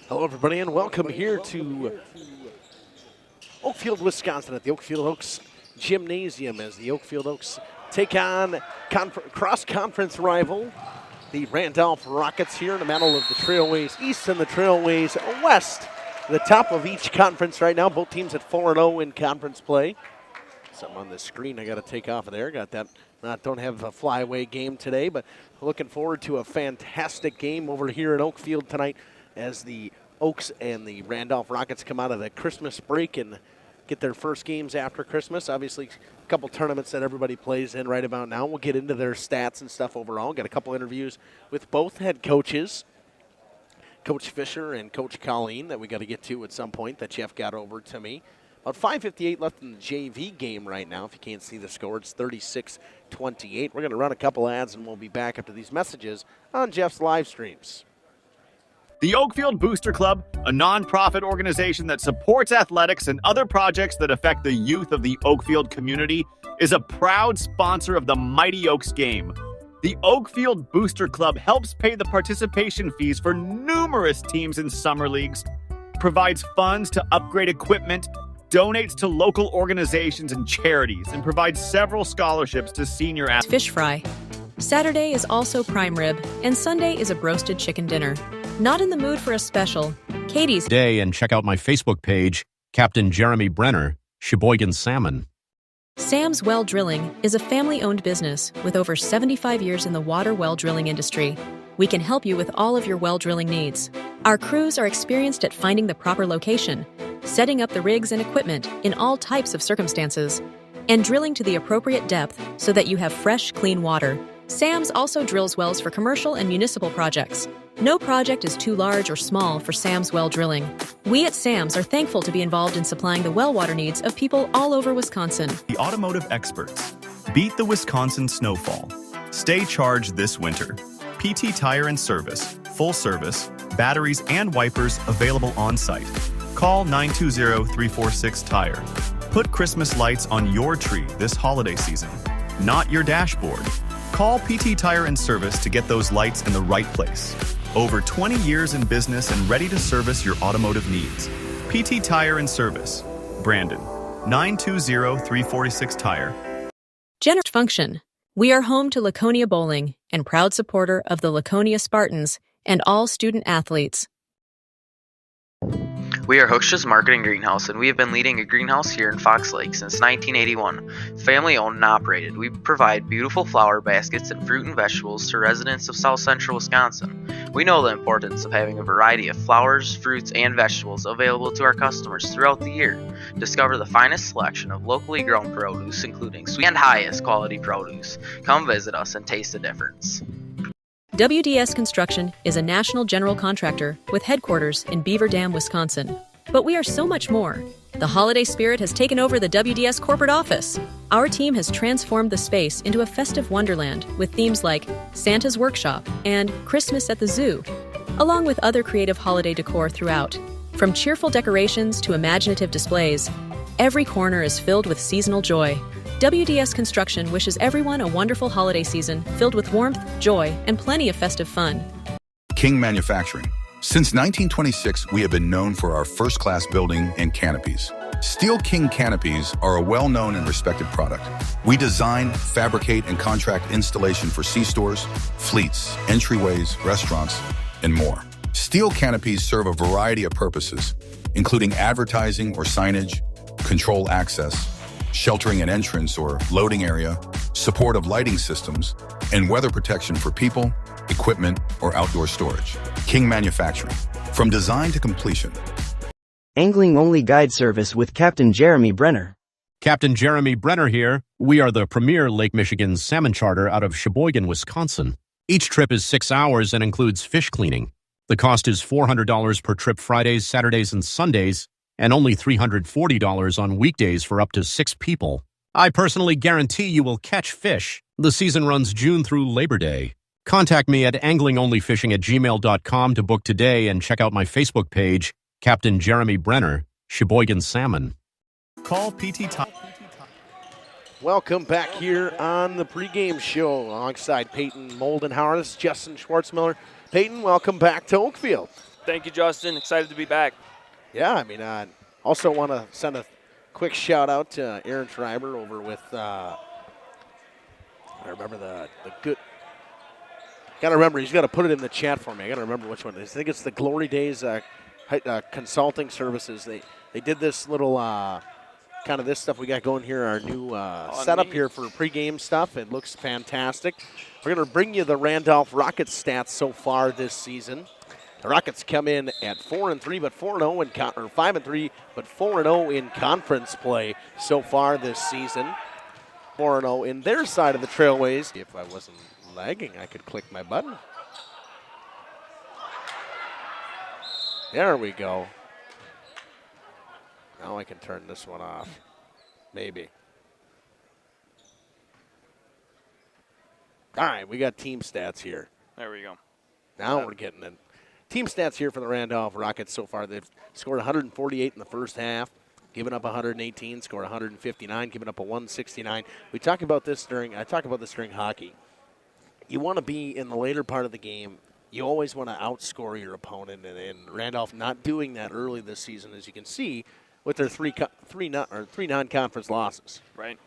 Hello, everybody, and welcome here to Oakfield, Wisconsin at the Oakfield Oaks Gymnasium as the Oakfield Oaks take on cross-conference rival, the Randolph Rockets here in the middle of the Trailways East and the Trailways West. The top of each conference right now, both teams at 4-0 in conference play. Something on the screen I got to take off of there. Got that. Don't have a flyaway game today, but looking forward to a fantastic game over here at Oakfield tonight as the Oaks and the Randolph Rockets come out of the Christmas break and get their first games after Christmas. Obviously, a couple tournaments that everybody plays in right about now. We'll get into their stats and stuff overall. Got a couple interviews with both head coaches, Coach Fisher and Coach Colleen, that we got to get to at some point that Jeff got over to me. About 5:58 left in the JV game right now. If you can't see the score, it's 36-28. We're going to run a couple ads, and we'll be back after these messages on Jeff's live streams. The Oakfield Booster Club, a nonprofit organization that supports athletics and other projects that affect the youth of the Oakfield community, is a proud sponsor of the Mighty Oaks game. The Oakfield Booster Club helps pay the participation fees for numerous teams in summer leagues, provides funds to upgrade equipment, donates to local organizations and charities, and provides several scholarships to senior athletes. Fish fry. Saturday is also prime rib, and Sunday is a broasted chicken dinner. Not in the mood for a special? Katie's Day and check out my Facebook page, Captain Jeremy Brenner, Sheboygan Salmon. Sam's Well Drilling is a family-owned business with over 75 years in the water well drilling industry. We can help you with all of your well drilling needs. Our crews are experienced at finding the proper location, setting up the rigs and equipment in all types of circumstances, and drilling to the appropriate depth so that you have fresh, clean water. Sam's also drills wells for commercial and municipal projects. No project is too large or small for Sam's Well Drilling. We at Sam's are thankful to be involved in supplying the well water needs of people all over Wisconsin. The automotive experts. Beat the Wisconsin snowfall. Stay charged this winter. PT Tire and Service. Full service. Batteries and wipers available on site. Call 920-346-TIRE. Put Christmas lights on your tree this holiday season, not your dashboard. Call PT Tire and Service to get those lights in the right place. Over 20 years in business and ready to service your automotive needs. PT Tire and Service. Brandon. 920-346-TIRE. General function. We are home to Laconia Bowling and proud supporter of the Laconia Spartans and all student athletes. We are Hooksha's Marketing Greenhouse, and we have been leading a greenhouse here in Fox Lake since 1981. Family owned and operated, we provide beautiful flower baskets and fruit and vegetables to residents of South Central Wisconsin. We know the importance of having a variety of flowers, fruits, and vegetables available to our customers throughout the year. Discover the finest selection of locally grown produce, including sweet and highest quality produce. Come visit us and taste the difference. WDS Construction is a national general contractor with headquarters in Beaver Dam, Wisconsin. But we are so much more. The holiday spirit has taken over the WDS corporate office. Our team has transformed the space into a festive wonderland with themes like Santa's Workshop and Christmas at the Zoo, along with other creative holiday decor throughout. From cheerful decorations to imaginative displays, every corner is filled with seasonal joy. WDS Construction wishes everyone a wonderful holiday season filled with warmth, joy, and plenty of festive fun. King Manufacturing. Since 1926, we have been known for our first-class building and canopies. Steel King canopies are a well-known and respected product. We design, fabricate, and contract installation for C-stores, fleets, entryways, restaurants, and more. Steel canopies serve a variety of purposes, including advertising or signage, control access, sheltering an entrance or loading area, support of lighting systems, and weather protection for people, equipment, or outdoor storage. King Manufacturing. From design to completion. Angling-only guide service with Captain Jeremy Brenner. Captain Jeremy Brenner here. We are the premier Lake Michigan salmon charter out of Sheboygan, Wisconsin. Each trip is 6 hours and includes fish cleaning. The cost is $400 per trip Fridays, Saturdays, and Sundays, and only $340 on weekdays for up to 6 people. I personally guarantee you will catch fish. The season runs June through Labor Day. Contact me at anglingonlyfishing@gmail.com to book today and check out my Facebook page, Captain Jeremy Brenner, Sheboygan Salmon. Call PT Tire. Welcome back here on the pregame show alongside Peyton Moldenhauer. This is Justin Schwartzmiller. Peyton, welcome back to Oakfield. Thank you, Justin. Excited to be back. Yeah, I mean, I also want to send a quick shout out to Aaron Schreiber over with, I remember the good, got to remember, he's got to put it in the chat for me. I got to remember which one it is. I think it's the Glory Days Consulting Services. They did this little kind of this stuff we got going here, our new setup here for pregame stuff. It looks fantastic. We're going to bring you the Randolph Rockets stats so far this season. The Rockets come in at 4-3, but 4-0 in or 5-3, but 4-0 in conference play so far this season. 4-0 in their side of the Trailways. If I wasn't lagging, I could click my button. There we go. Now I can turn this one off. Maybe. All right, we got team stats here. There we go. Now we're getting it. Team stats here for the Randolph Rockets so far. They've scored 148 in the first half, given up 118, scored 159, given up a 169. I talk about this during hockey. You want to be in the later part of the game. You always want to outscore your opponent, and Randolph not doing that early this season, as you can see, with their three non-conference losses. Right.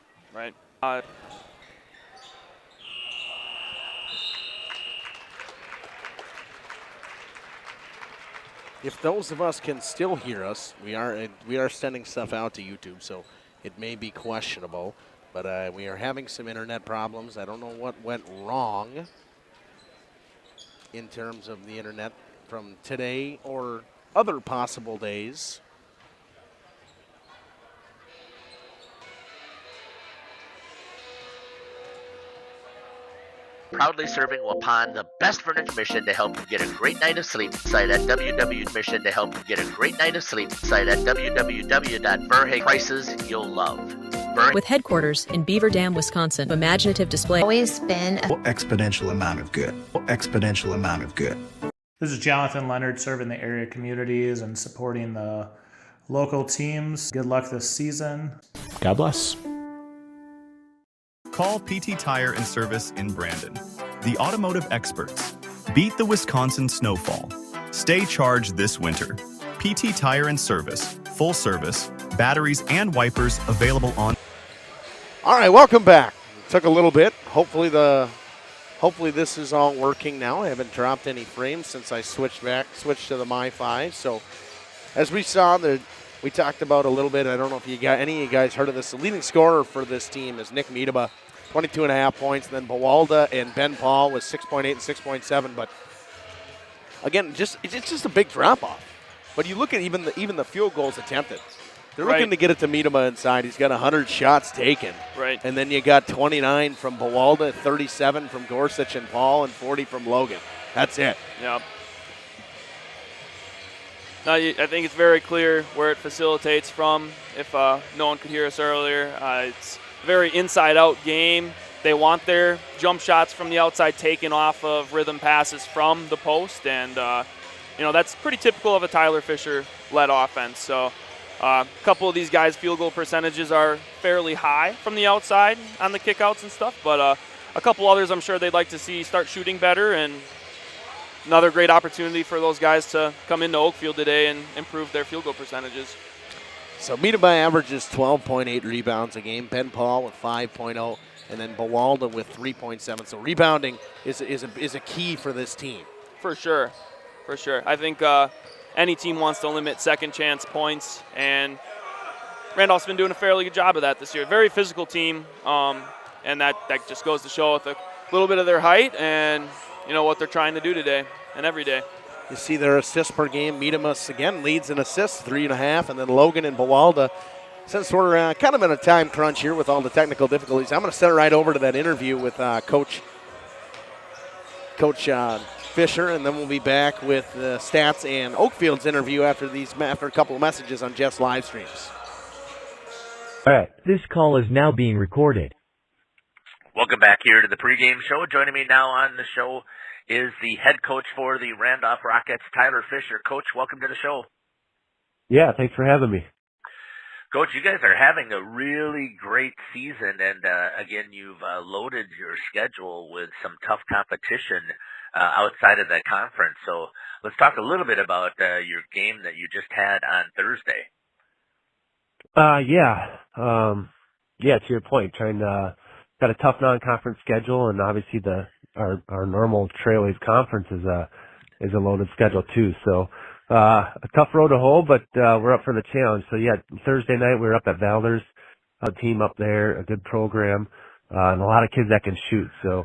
If those of us can still hear us, we are sending stuff out to YouTube, so it may be questionable. But we are having some internet problems. I don't know what went wrong in terms of the internet from today or other possible days. Proudly serving Waupun, the best furniture mission to help you get a great night of sleep. Site at Mission to help you get a great night of sleep. Site at www.verhay. Prices you'll love. With headquarters in Beaver Dam, Wisconsin, imaginative display. Always been a exponential amount of good. Exponential amount of good. This is Jonathan Leonard, serving the area communities and supporting the local teams. Good luck this season. God bless. Call PT Tire and Service in Brandon. The automotive experts. Beat the Wisconsin snowfall. Stay charged this winter. PT Tire and Service. Full service. Batteries and wipers available on. All right, welcome back. It took a little bit. Hopefully this is all working now. I haven't dropped any frames since I switched to the MiFi. So as we saw, we talked about a little bit. I don't know if any of you guys heard of this. The leading scorer for this team is Nick Miedema, 22.5 points. And then Bawalda and Ben Paul with 6.8 and 6.7. But again, it's just a big drop off. But you look at even the field goals attempted. They're looking to get it to Miedema inside. He's got 100 shots taken. Right. And then you got 29 from Bawalda, 37 from Gorsuch and Paul, and 40 from Logan. That's it. Yep. Now, I think it's very clear where it facilitates from. If no one could hear us earlier, it's a very inside-out game. They want their jump shots from the outside taken off of rhythm passes from the post, and that's pretty typical of a Tyler Fisher-led offense. So a couple of these guys' field goal percentages are fairly high from the outside on the kickouts and stuff, but a couple others I'm sure they'd like to see start shooting better, and another great opportunity for those guys to come into Oakfield today and improve their field goal percentages. So Miedema averages 12.8 rebounds a game. Ben Paul with 5.0, and then Bawalda with 3.7. So rebounding is a key for this team. For sure. I think any team wants to limit second chance points, and Randolph's been doing a fairly good job of that this year. Very physical team, and that just goes to show with a little bit of their height and what they're trying to do today and every day. You see their assists per game. Miedema again leads in assists, 3.5, and then Logan and Bawalda Since we're kind of in a time crunch here with all the technical difficulties, I'm going to send it right over to that interview with Coach Fisher, and then we'll be back with Stats and Oakfield's interview after a couple of messages on Jeff's live streams. All right. This call is now being recorded. Welcome back here to the pregame show. Joining me now on the show is the head coach for the Randolph Rockets, Tyler Fisher. Coach, welcome to the show. Yeah, thanks for having me. Coach, you guys are having a really great season, and again, you've loaded your schedule with some tough competition outside of the conference. So let's talk a little bit about your game that you just had on Thursday. Yeah, to your point, got a tough non-conference schedule, and obviously our normal Trailways conference is a loaded schedule too. So a tough road to hoe, but we're up for the challenge. So yeah, Thursday night we were up at Valders, a team up there, a good program, and a lot of kids that can shoot. So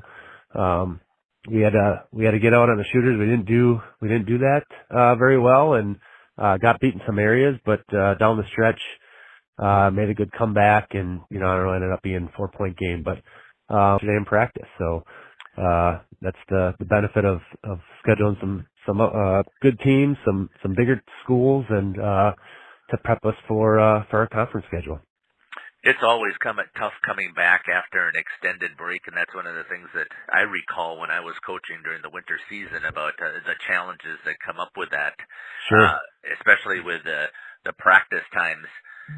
we had to get out on the shooters. We didn't do that very well, and got beat in some areas, but down the stretch made a good comeback, and I don't know, ended up being a 4-point game, but today in practice. So that's the benefit of scheduling some good teams, some bigger schools, and to prep us for our conference schedule. It's always tough coming back after an extended break, and that's one of the things that I recall when I was coaching during the winter season about the challenges that come up with that. Sure. Especially with the practice times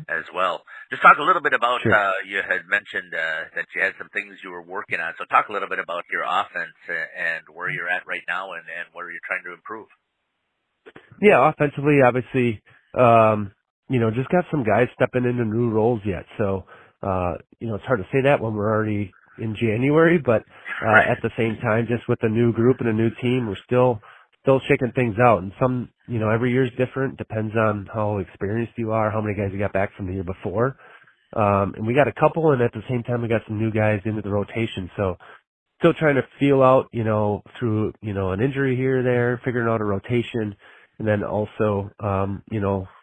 as well. Just talk a little bit about, Sure. You had mentioned that you had some things you were working on. So talk a little bit about your offense and where you're at right now and where you're trying to improve. Yeah, offensively, obviously, just got some guys stepping into new roles yet. So, it's hard to say that when we're already in January, but at the same time, just with a new group and a new team, we're still shaking things out. And some, every year is different. Depends on how experienced you are, how many guys you got back from the year before. And we got a couple, and at the same time, we got some new guys into the rotation. So still trying to feel out, through, an injury here or there, figuring out a rotation, and then also,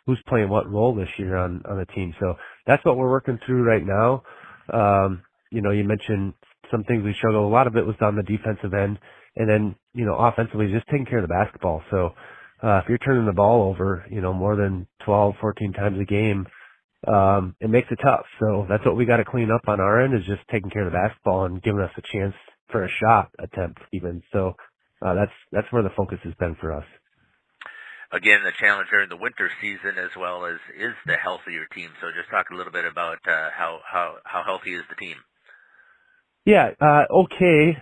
who's playing what role this year on the team. So that's what we're working through right now. You mentioned some things we struggled. A lot of it was on the defensive end. And then, offensively, just taking care of the basketball. So, if you're turning the ball over, more than 12, 14 times a game, it makes it tough. So that's what we got to clean up on our end, is just taking care of the basketball and giving us a chance for a shot attempt even. So, that's where the focus has been for us. Again, the challenge during the winter season as well as is the health of your team. So just talk a little bit about how healthy is the team. Yeah, okay.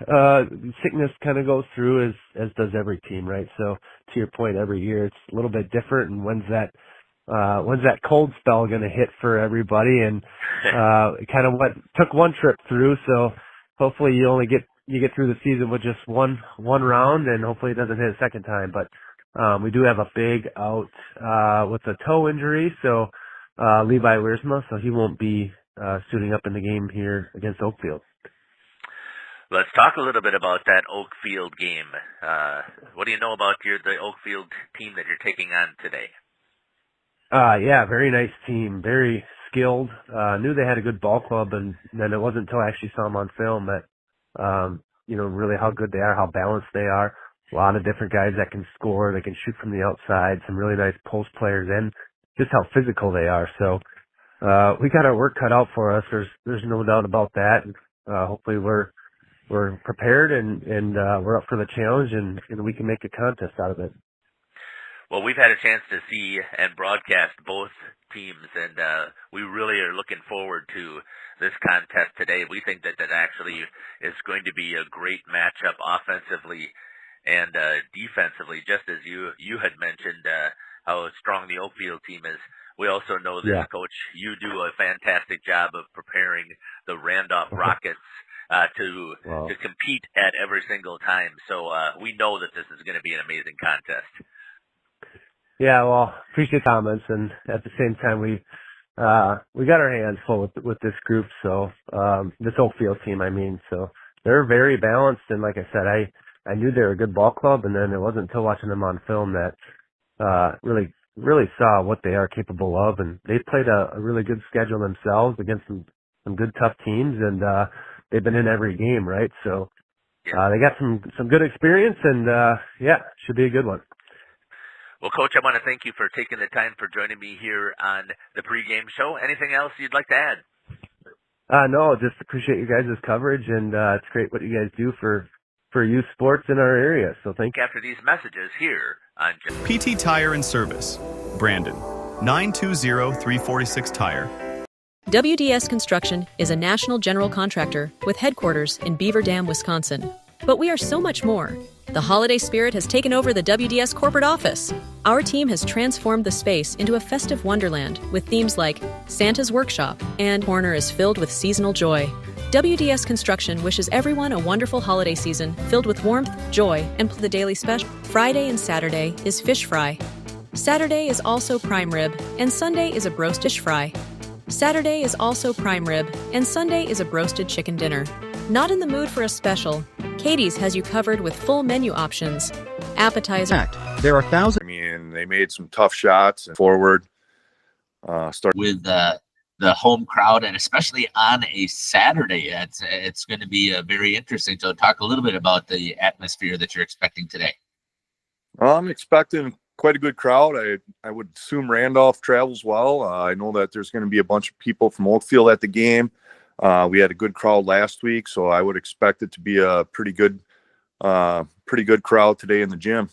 Sickness kind of goes through as does every team, right? So to your point, every year it's a little bit different. And when's that cold spell going to hit for everybody? And it kind of took one trip through. So hopefully you get through the season with just one round, and hopefully it doesn't hit a second time. But we do have a big out with a toe injury, so Levi Wiersma, so he won't be suiting up in the game here against Oakfield. Let's talk a little bit about that Oakfield game. What do you know about the Oakfield team that you're taking on today? Yeah, very nice team, very skilled. Knew they had a good ball club, and then it wasn't until I actually saw them on film that, really how good they are, how balanced they are. A lot of different guys that can score, they can shoot from the outside, some really nice post players, and just how physical they are. So, we got our work cut out for us. There's no doubt about that. Hopefully we're prepared and we're up for the challenge, and we can make a contest out of it. Well, we've had a chance to see and broadcast both teams, and we really are looking forward to this contest today. We think that actually is going to be a great matchup offensively and defensively, just as you had mentioned how strong the Oakfield team is. We also know that, Coach, you do a fantastic job of preparing the Randolph Rockets to compete at every single time. So we know that this is going to be an amazing contest. Yeah, well, appreciate the comments, and at the same time, we got our hands full with this group. So this Oakfield team, so they're very balanced, and like I said, I knew they were a good ball club, and then it wasn't until watching them on film that really really saw what they are capable of, and they played a really good schedule themselves against some good tough teams, and they've been in every game, right? So they got some good experience, and should be a good one. Well, Coach, I want to thank you for taking the time for joining me here on the pregame show. Anything else you'd like to add? No, just appreciate you guys' coverage, and it's great what you guys do for youth sports in our area. So thank you. After these messages here on PT Tire and Service, Brandon, 920-346 Tire. WDS Construction is a national general contractor with headquarters in Beaver Dam, Wisconsin. But we are so much more. The holiday spirit has taken over the WDS corporate office. Our team has transformed the space into a festive wonderland with themes like Santa's Workshop and Corner is filled with seasonal joy. WDS Construction wishes everyone a wonderful holiday season filled with warmth, joy, and the daily special. Friday and Saturday is fish fry. Saturday is also prime rib, and Sunday is a broasted fish fry. Saturday is also prime rib, and Sunday is a broasted chicken dinner. Not in the mood for a special? Katie's has you covered with full menu options. Appetizer. There are thousands. I mean, they made some tough shots and forward. Start with the home crowd, and especially on a Saturday, it's going to be very interesting. So, talk a little bit about the atmosphere that you're expecting today. Well, I'm expecting quite a good crowd. I would assume Randolph travels well. I know that there's going to be a bunch of people from Oakfield at the game. We had a good crowd last week, so I would expect it to be a pretty good crowd today in the gym.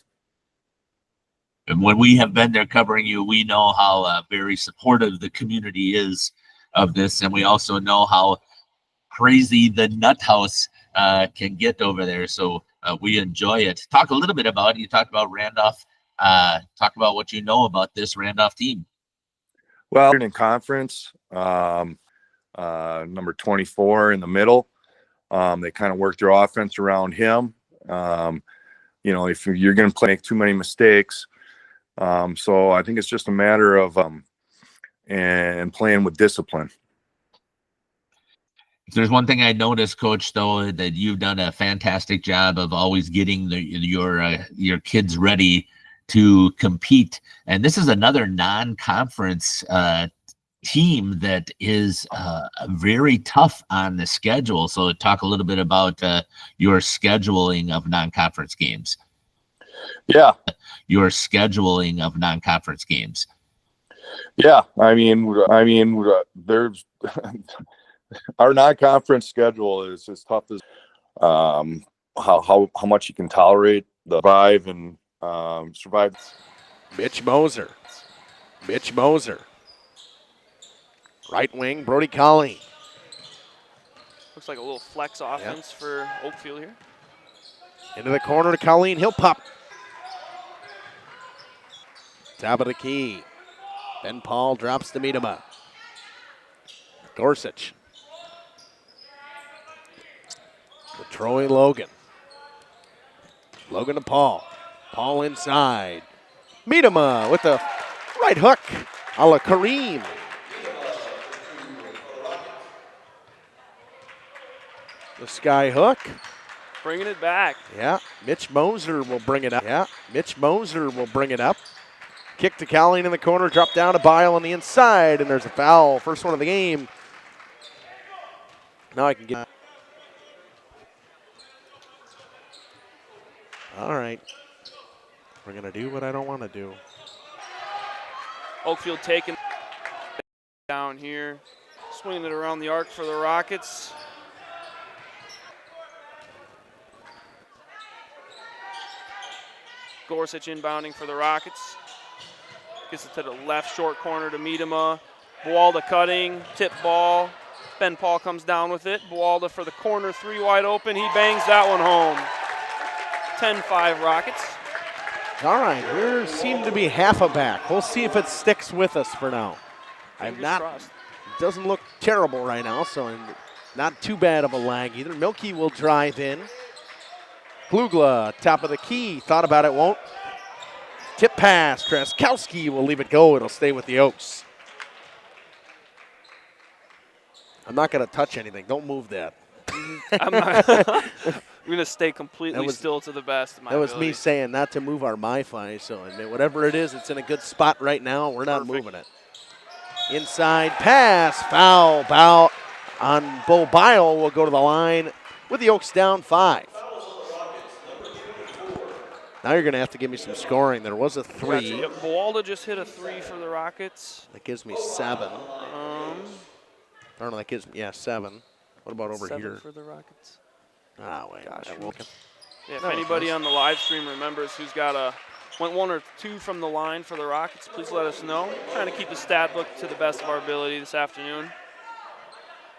And when we have been there covering you, we know how very supportive the community is of this, and we also know how crazy the nut house can get over there. So we enjoy it. Talk a little bit about it. You talked about Randolph. Talk about what you know about this Randolph team. Well, in conference. Number 24 in the middle. They kind of work their offense around him. If you're going to make too many mistakes. So I think it's just a matter of and playing with discipline. If there's one thing I noticed, Coach, though, that you've done a fantastic job of always getting your kids ready to compete. And this is another non-conference team that is very tough on the schedule. So talk a little bit about your scheduling of non-conference games. Yeah. Your scheduling of non-conference games. Yeah. I mean, there's our non-conference schedule is as tough as how much you can tolerate the survive and survive. Mitch Moser. Right wing, Brody Colleen. Looks like a little flex offense for Oakfield here. Into the corner to Colleen. He'll pop. Top of the key. Ben Paul drops to Miedema. Gorsuch. To Troy Logan. Logan to Paul. Paul inside. Miedema with the right hook a la Kareem. The sky hook. Bringing it back. Yeah, Mitch Moser will bring it up. Kick to Colleen in the corner, drop down to Bile on the inside, and there's a foul. First one of the game. Now I can get. All right. We're going to do what I don't want to do. Oakfield taking down here. Swinging it around the arc for the Rockets. Gorsuch inbounding for the Rockets. Gets it to the left short corner to Miedema. Buwalda cutting, tip ball. Ben Paul comes down with it. Buwalda for the corner, three wide open. He bangs that one home. 10-5 Rockets. All right, we seem to be half a back. We'll see if it sticks with us for now. Crossed. It doesn't look terrible right now, so not too bad of a lag either. Milky will drive in. Klugla, top of the key, thought about it, won't. Tip pass, Traskowski will leave it go. It'll stay with the Oaks. I'm not going to touch anything. Don't move that. I'm not. I'm gonna stay completely still to the best of my ability. That was me saying not to move our MiFi. So whatever it is, it's in a good spot right now. We're not moving it. Inside pass, foul on Bo Bile will go to the line with the Oaks down 5. Now you're going to have to give me some scoring. There was a 3. Yep, Boalda just hit a 3 for the Rockets. That gives me 7. I don't know, that gives me, 7. What about over 7 here? for the Rockets. Oh, wait. Gosh. Yeah, if No, anybody on the live stream remembers who's went 1 or 2 from the line for the Rockets, please let us know. Trying to keep the stat book to the best of our ability this afternoon.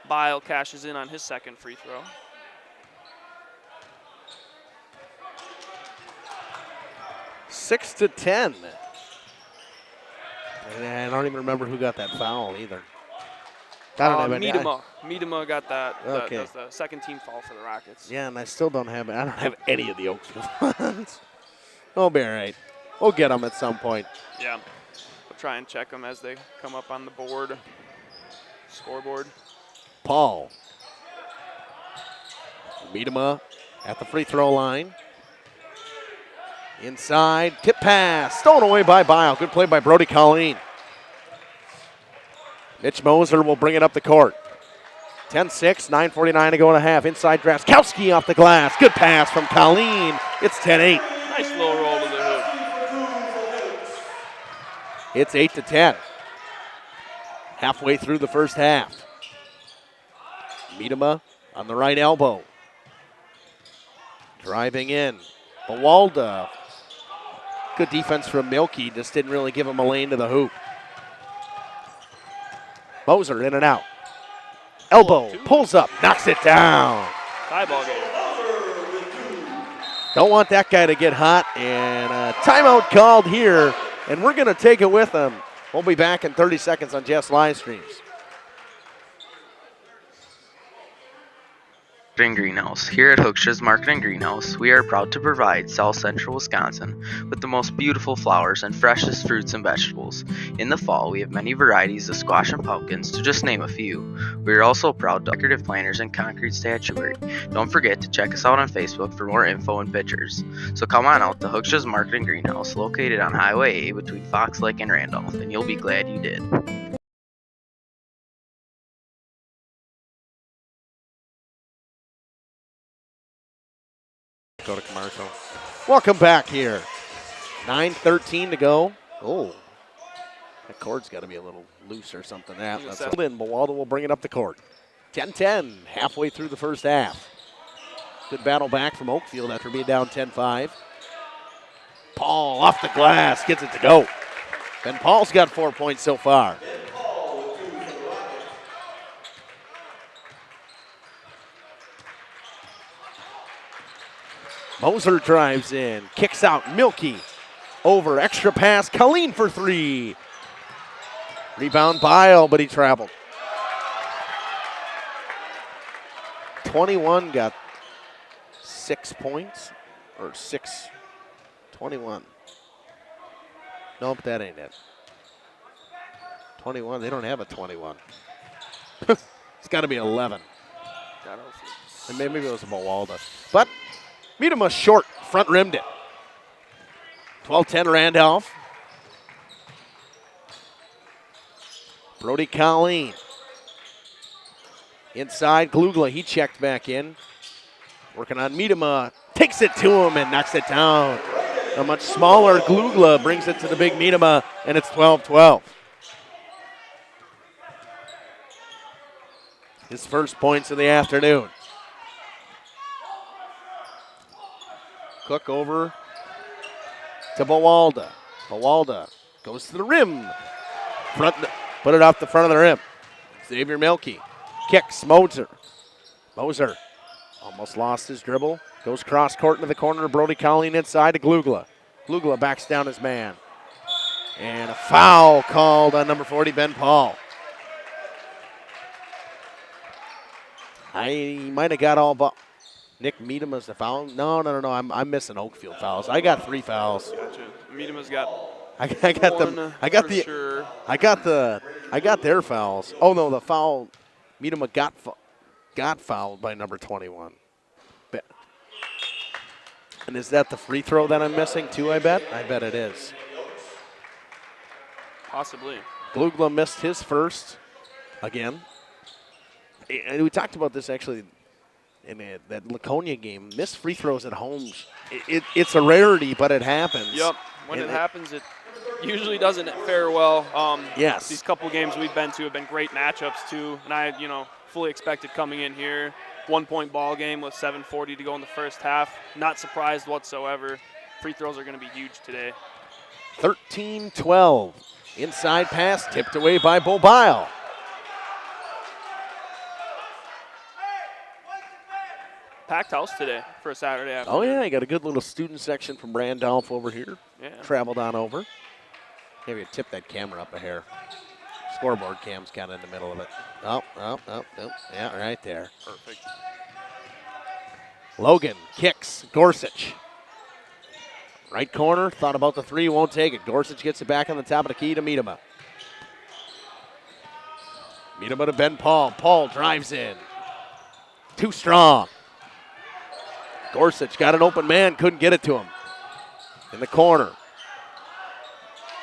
Bile cashes in on his second free throw. Six to 10. And I don't even remember who got that foul either. I don't have any. Miedema got that. Okay. That was the second team foul for the Rockets. Yeah, and I still don't have. I don't have any of the Oakfield ones. We'll be all right. We'll get them at some point. Yeah, we'll try and check them as they come up on the scoreboard. Paul. Miedema at the free throw line. Inside, tip pass, stolen away by Bile. Good play by Brody Colleen. Mitch Moser will bring it up the court. 10-6, 9:49 to go and a half. Inside Draskowski off the glass. Good pass from Colleen. It's 10-8. Nice low roll to the hoop. It's 8 to 10. Halfway through the first half. Miedema on the right elbow. Driving in. Bawalda. Good defense from Milky. Just didn't really give him a lane to the hoop. Moser in and out. Elbow. Pulls up. Knocks it down. Tie ball game. Don't want that guy to get hot. And a timeout called here. And we're going to take it with them. We'll be back in 30 seconds on Jeff's live streams. Greenhouse. Here at Hooksha's Market and Greenhouse, we are proud to provide South Central Wisconsin with the most beautiful flowers and freshest fruits and vegetables. In the fall, we have many varieties of squash and pumpkins, to just name a few. We are also proud to decorative planters and concrete statuary. Don't forget to check us out on Facebook for more info and pictures. So come on out to Hooksha's Market and Greenhouse, located on Highway A between Fox Lake and Randolph, and you'll be glad you did. Go to commercial. Welcome back here. 9:13 to go. Oh, that cord's got to be a little loose or something. That's in. Bawalda will bring it up the court. 10-10, halfway through the first half. Good battle back from Oakfield after being down 10-5. Paul off the glass, gets it to go. Ben Paul's got 4 points so far. Moser drives in, kicks out, Milky over, extra pass, Colleen for 3. Rebound Bile, but he traveled. 21 got 6 points, or 21. Nope, that ain't it. 21, they don't have a 21. It's got to be 11. And maybe it was a Bawalda. But Miedema short, front rimmed it. 12-10 Randolph. Brody Colleen. Inside Glugla, he checked back in. Working on Miedema, takes it to him and knocks it down. A much smaller Glugla brings it to the big Miedema, and it's 12-12. His first points of the afternoon. Cook over to Bawalda. Bawalda goes to the rim. Put it off the front of the rim. Xavier Milky kicks Moser. Moser almost lost his dribble. Goes cross court into the corner. Brody Colleen inside to Glugla. Glugla backs down his man. And a foul called on number 40, Ben Paul. I might have got all but Nick Miedema's the foul. No. I'm missing Oakfield fouls. I got 3 fouls. Gotcha. Miedema's got. I got their fouls. Oh no, the foul. Miedema got fouled by number 21. And is that the free throw that I'm missing too, I bet? I bet it is. Possibly. Glugla missed his first again. And we talked about this actually in that Laconia game. Missed free throws at home, it's a rarity, but it happens. Yep. When it happens, it usually doesn't fare well. Yes. These couple games we've been to have been great matchups too, and I, fully expected coming in here. 1-point ball game with 7:40 to go in the first half. Not surprised whatsoever. Free throws are going to be huge today. 13-12. Inside pass tipped away by Bobile. Packed house today for a Saturday afternoon. Oh, yeah, you got a good little student section from Randolph over here. Yeah. Traveled on over. Maybe tip that camera up a hair. Scoreboard cam's kind of in the middle of it. Oh. Yeah, right there. Perfect. Logan kicks. Gorsuch. Right corner, thought about the three, won't take it. Gorsuch gets it back on the top of the key to Miedema. Miedema to Ben Paul. Paul drives in. Too strong. Gorsuch got an open man, couldn't get it to him. In the corner.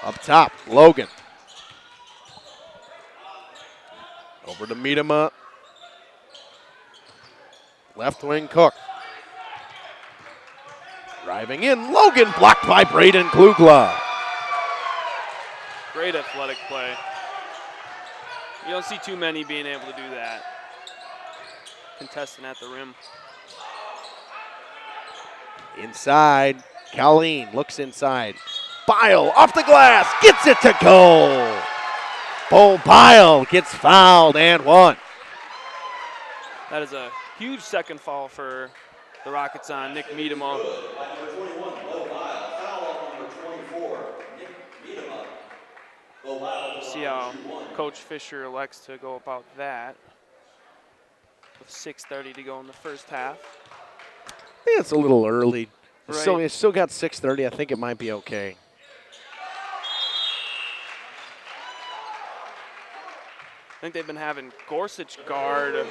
Up top, Logan. Over to Miedema. Left wing, Cook. Driving in, Logan blocked by Braden Glugla. Great athletic play. You don't see too many being able to do that. Contesting at the rim. Inside, Colleen looks inside. Bile off the glass, gets it to go. Bo Bile gets fouled and one. That is a huge second foul for the Rockets on Nick Miedema. See how Coach Fisher elects to go about that. With 6:30 to go in the first half. I think it's a little early. Right. So it's still got 6:30. I think it might be okay. I think they've been having Gorsuch guard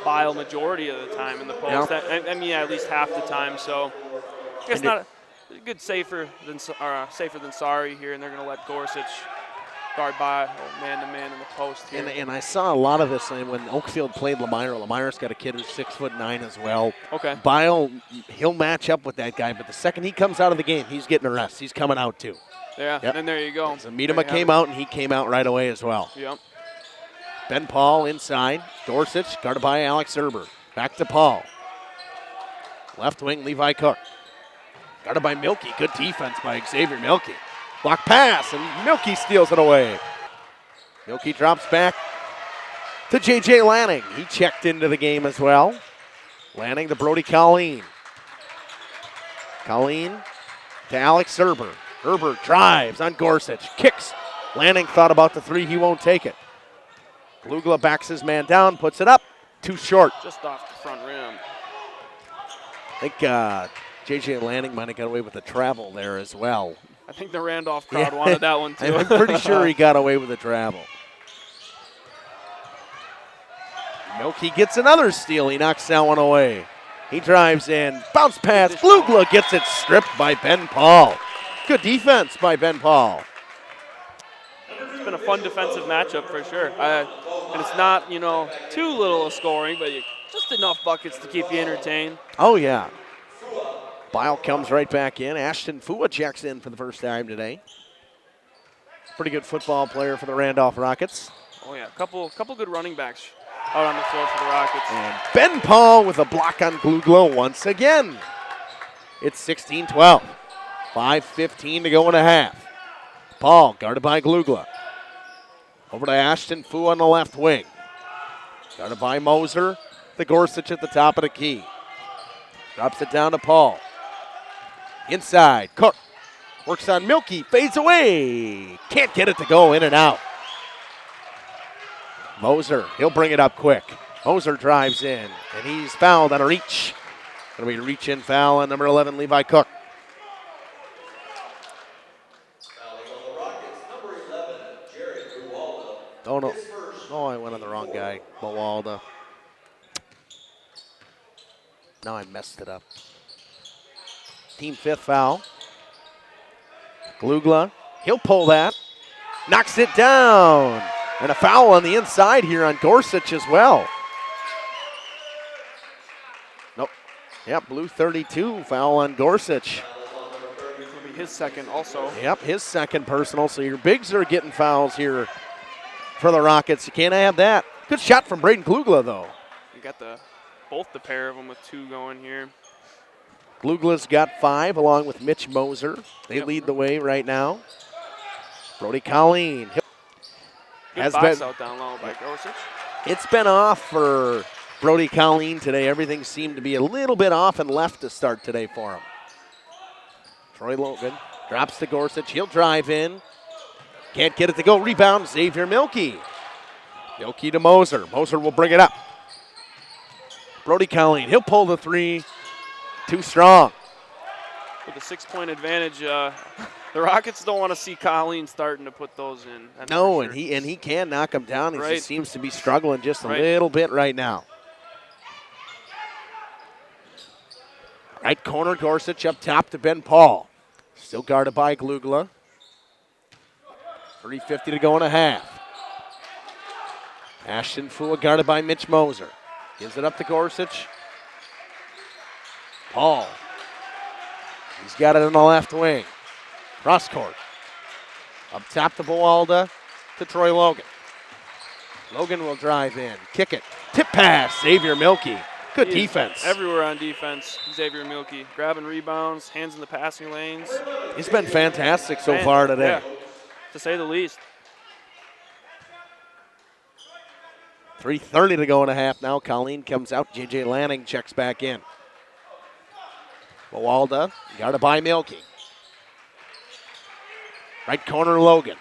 Bile majority of the time in the post. Yep. I mean, at least half the time. So I guess not a good safer than sorry here, and they're going to let Gorsuch guard Bile man-to-man in the post here. And I saw a lot of this when Oakfield played Lemire. Lemire's got a kid who's 6'9" as well. Okay. Bile, he'll match up with that guy, but the second he comes out of the game, he's getting a rest. He's coming out too. Yeah, Yep. and there you go. So Miedema came out, and he came out right away as well. Yep. Ben Paul inside. Gorsuch guarded by Alex Erber. Back to Paul. Left wing, Levi Cook. Guarded by Milky. Good defense by Xavier Milky. Block pass, and Milky steals it away. Milky drops back to J.J. Lanning. He checked into the game as well. Lanning to Brody Colleen. Colleen to Alex Erber. Erber drives on Gorsuch. Kicks. Lanning thought about the three. He won't take it. Glugla backs his man down, puts it up. Too short. Just off the front rim. I think J.J. Lanning might have got away with the travel there as well. I think the Randolph crowd wanted that one too. I'm pretty sure he got away with the travel. Milky gets another steal. He knocks that one away. He drives in. Bounce pass. Glugla gets it stripped by Ben Paul. Good defense by Ben Paul. It's been a fun defensive matchup for sure. And it's not, too little of scoring, but just enough buckets to keep you entertained. Oh, yeah. Bile comes right back in. Ashton Fua checks in for the first time today. Pretty good football player for the Randolph Rockets. Oh, yeah. Couple good running backs out on the floor for the Rockets. And Ben Paul with a block on Glugla once again. It's 16-12. 5:15 to go in a half. Paul guarded by Glugla. Over to Ashton Fua on the left wing. Guarded by Moser. The Gorsuch at the top of the key. Drops it down to Paul. Inside, Cook. Works on Milky, fades away. Can't get it to go, in and out. Moser, he'll bring it up quick. Moser drives in, and he's fouled on a reach. Going to be a reach-in foul on number 11, Levi Cook. Oh, no. Oh, I went on the wrong guy. Mawalda. Now I messed it up. Team 5th foul. Glugla, he'll pull that. Knocks it down. And a foul on the inside here on Gorsuch as well. Nope. Yep, blue 32, foul on Gorsuch. It'll be his second also. Yep, his second personal. So your bigs are getting fouls here for the Rockets. You can't have that. Good shot from Braden Glugla, though. You got both the pair of them with 2 going here. Glugla's got 5 along with Mitch Moser. They lead the way right now. Brody Colleen. Good box out down low by Gorsuch. It's been off for Brody Colleen today. Everything seemed to be a little bit off and left to start today for him. Troy Logan drops to Gorsuch. He'll drive in. Can't get it to go. Rebound, Xavier Milkey. Milkey to Moser. Moser will bring it up. Brody Colleen, he'll pull the 3. Too strong. With a 6-point advantage, the Rockets don't want to see Colleen starting to put those in. No, and he can knock them down. He Right. just seems to be struggling just a Right. little bit right now. Right corner, Gorsuch up top to Ben Paul. Still guarded by Glugla. 3:50 to go and a half. Ashton Fua guarded by Mitch Moser. Gives it up to Gorsuch. Paul. He's got it in the left wing. Cross court. Up top to Boalda to Troy Logan. Logan will drive in. Kick it. Tip pass. Xavier Milkey. Good He is defense. everywhere on defense, Xavier Milkey. Grabbing rebounds, hands in the passing lanes. He's been fantastic so far today. Yeah, to say the least. 3:30 to go and a half now. Colleen comes out. J.J. Lanning checks back in. Boalda, guarded by Milkey. Right corner, Logan.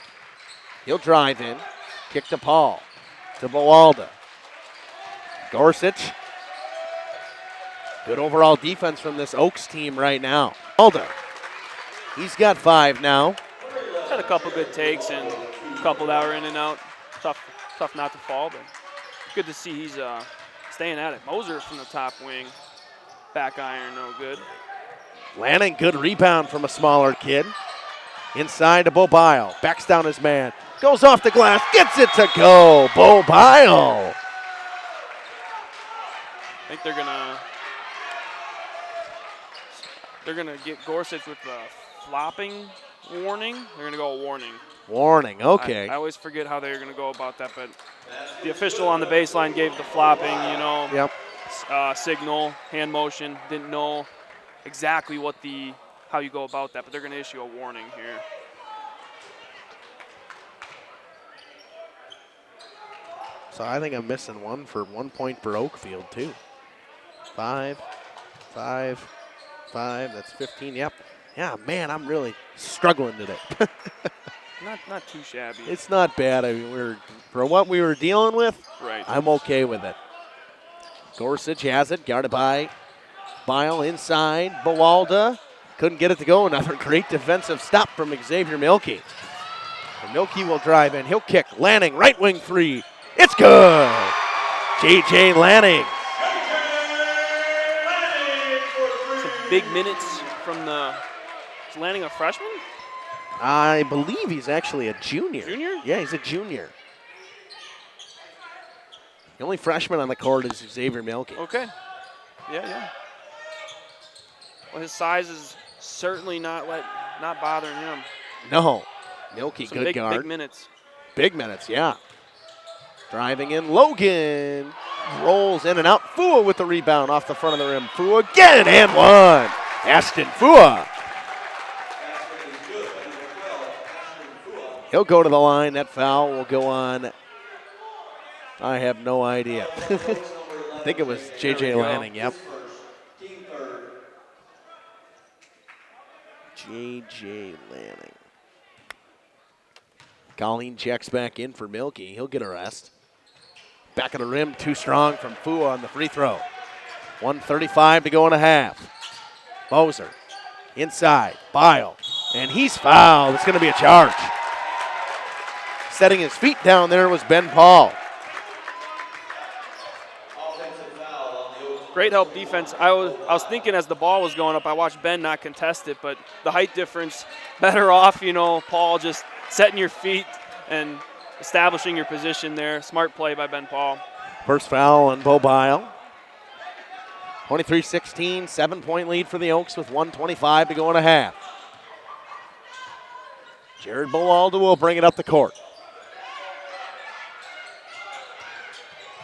He'll drive in. Kick to Paul. To Boalda. Gorsuch. Good overall defense from this Oaks team right now. Boalda. He's got 5 now. Had a couple good takes and a couple that were in and out. Tough not to fall, but good to see he's staying at it. Moser from the top wing. Back iron, no good. Lanning, good rebound from a smaller kid. Inside to Bo Bile. Backs down his man. Goes off the glass. Gets it to go. Bo Bile. I think they're gonna get Gorsuch with the flopping warning. They're gonna go warning. Warning, okay. I always forget how they're gonna go about that, but the official on the baseline gave the flopping, Yep. Signal, hand motion. Didn't know exactly how you go about that, but they're gonna issue a warning here. So I think I'm missing one for 1 point for Oakfield, too. 5. That's 15. Yep. Yeah, man, I'm really struggling today. Not too shabby. It's not bad. I mean, for what we were dealing with, Right. I'm okay with it. Gorsuch has it, guarded by Bile inside. Boalda couldn't get it to go. Another great defensive stop from Xavier Milkey. And Milkey will drive in. He'll kick. Lanning, right wing 3. It's good. J.J. Lanning. Some big minutes from is Lanning a freshman? I believe he's actually a junior. Junior? Yeah, he's a junior. The only freshman on the court is Xavier Milkey. Okay. Yeah. Well, his size is certainly not bothering him. No. Milkey, Some good big, guard. big minutes. Big minutes, yeah. Driving in, Logan rolls in and out. Fua with the rebound off the front of the rim. Fua again and one. Ashton Fua. He'll go to the line. That foul will go on. I have no idea. I think it was J.J. Lanning, yep. J.J. Lanning. Colleen checks back in for Milkey. He'll get a rest. Back of the rim, too strong from Fua on the free throw. 1:35 to go and a half. Moser inside, Bile, and he's fouled. It's going to be a charge. Setting his feet down there was Ben Paul. Great help defense. I was thinking as the ball was going up, I watched Ben not contest it, but the height difference, better off, Paul just setting your feet and establishing your position there. Smart play by Ben Paul. First foul on Bo Bile. 23-16, 7-point lead for the Oaks with 1:25 to go in a half. Jared Bowalda will bring it up the court.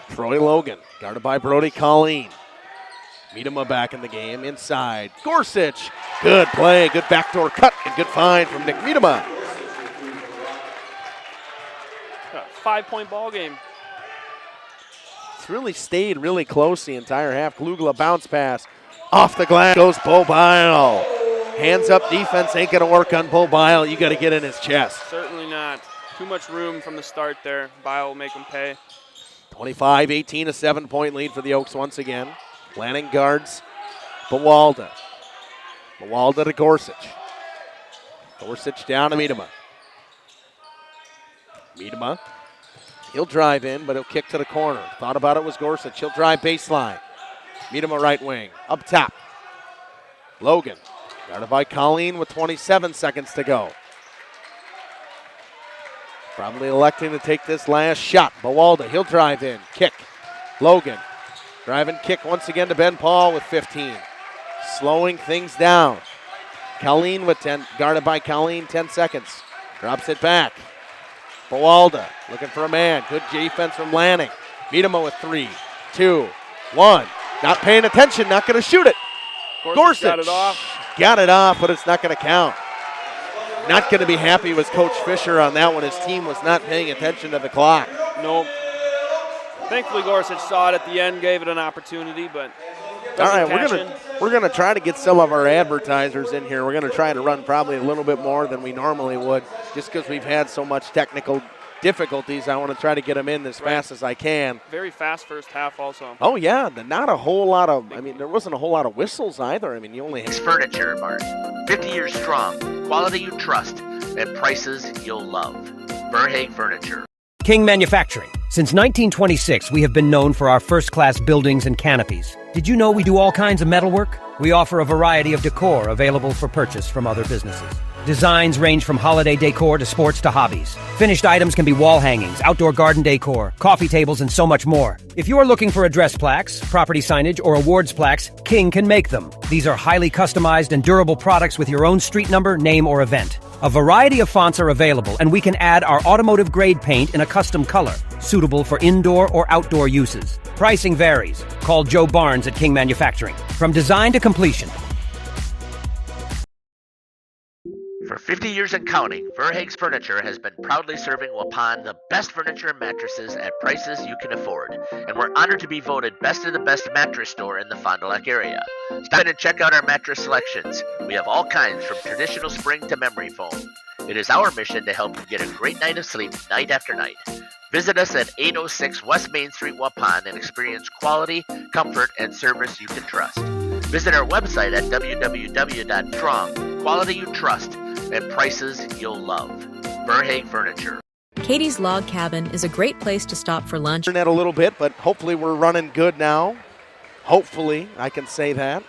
Troy Logan, guarded by Brody Colleen. Miedema back in the game, inside. Gorsuch, good play, good backdoor cut, and good find from Nick Miedema. 5-point ball game. It's really stayed really close the entire half. Glugla bounce pass. Off the glass goes Bo Bile. Hands up defense ain't going to work on Bo Bile. You got to get in his chest. Certainly not. Too much room from the start there. Bile will make him pay. 25-18, a 7-point lead for the Oaks once again. Lanning guards Bowalda. Bowalda to Gorsuch. Gorsuch down to Miedema. Miedema. He'll drive in, but he'll kick to the corner. Thought about it was Gorsuch. He'll drive baseline. Miedema right wing. Up top. Logan. Guarded by Colleen with 27 seconds to go. Probably electing to take this last shot. Bowalda, he'll drive in. Kick. Logan. Drive and kick once again to Ben Paul with 15. Slowing things down. Colleen with 10. Guarded by Colleen, 10 seconds. Drops it back. Bowalda looking for a man. Good defense from Lanning. Miedema with 3, 2, 1. Not paying attention, not going to shoot it. Gorsuch got it off. Got it off, but it's not going to count. Not going to be happy with Coach Fisher on that one. His team was not paying attention to the clock. Nope. Thankfully, Gorsuch saw it at the end, gave it an opportunity, but all right, we're gonna try to get some of our advertisers in here. We're gonna try to run probably a little bit more than we normally would, just because we've had so much technical difficulties. I want to try to get them in as fast as I can. Very fast first half also. Oh yeah, not a whole lot of. I mean, there wasn't a whole lot of whistles either. I mean, you only. Furniture Mart, 50 years strong, quality you trust, and prices you'll love. Verhaeg Furniture. King Manufacturing. Since 1926, we have been known for our first-class buildings and canopies. Did you know we do all kinds of metalwork? We offer a variety of decor available for purchase from other businesses. Designs range from holiday decor to sports to hobbies. Finished items can be wall hangings, outdoor garden decor, coffee tables, and so much more. If you are looking for address plaques, property signage, or awards plaques, King can make them. These are highly customized and durable products with your own street number, name, or event. A variety of fonts are available, and we can add our automotive-grade paint in a custom color, suitable for indoor or outdoor uses. Pricing varies. Call Joe Barnes at King Manufacturing. From design to completion. For 50 years and counting, Verhaeg's Furniture has been proudly serving Waupun the best furniture and mattresses at prices you can afford. And we're honored to be voted best of the best mattress store in the Fond du Lac area. Stop in and check out our mattress selections. We have all kinds from traditional spring to memory foam. It is our mission to help you get a great night of sleep night after night. Visit us at 806 West Main Street, Waupun, and experience quality, comfort, and service you can trust. Visit our website at www.strong, quality you trust, and prices you'll love. Verhaeg Furniture. Katie's Log Cabin is a great place to stop for lunch. Internet a little bit, but hopefully we're running good now. Hopefully, I can say that.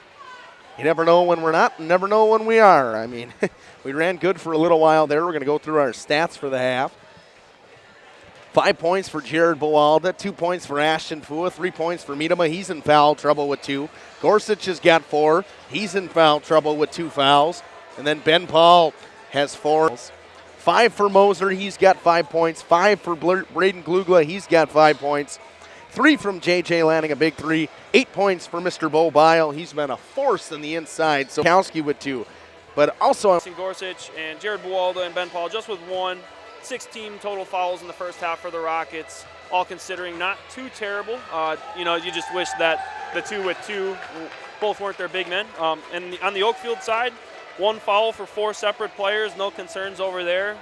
You never know when we're not, and never know when we are. I mean, we ran good for a little while there. We're going to go through our stats for the half. 5 points for Jared Bowalda, 2 points for Ashton Fua, 3 points for Miedema. He's in foul trouble with 2. Gorsuch has got 4. He's in foul trouble with 2 fouls. And then Ben Paul has 4. 5 for Moser, he's got 5 points. 5 for Braden Glugla, he's got 5 points. 3 from J.J. Lanning, a big 3. 8 points for Mr. Bo Bile. He's been a force in the inside. So Kowski with 2. But also Gorsuch and Jared Bowalda and Ben Paul just with 1. 16 total fouls in the first half for the Rockets, all considering not too terrible. You just wish that the 2 with 2 both weren't their big men. And on the Oakfield side, 1 foul for 4 separate players. No concerns over there.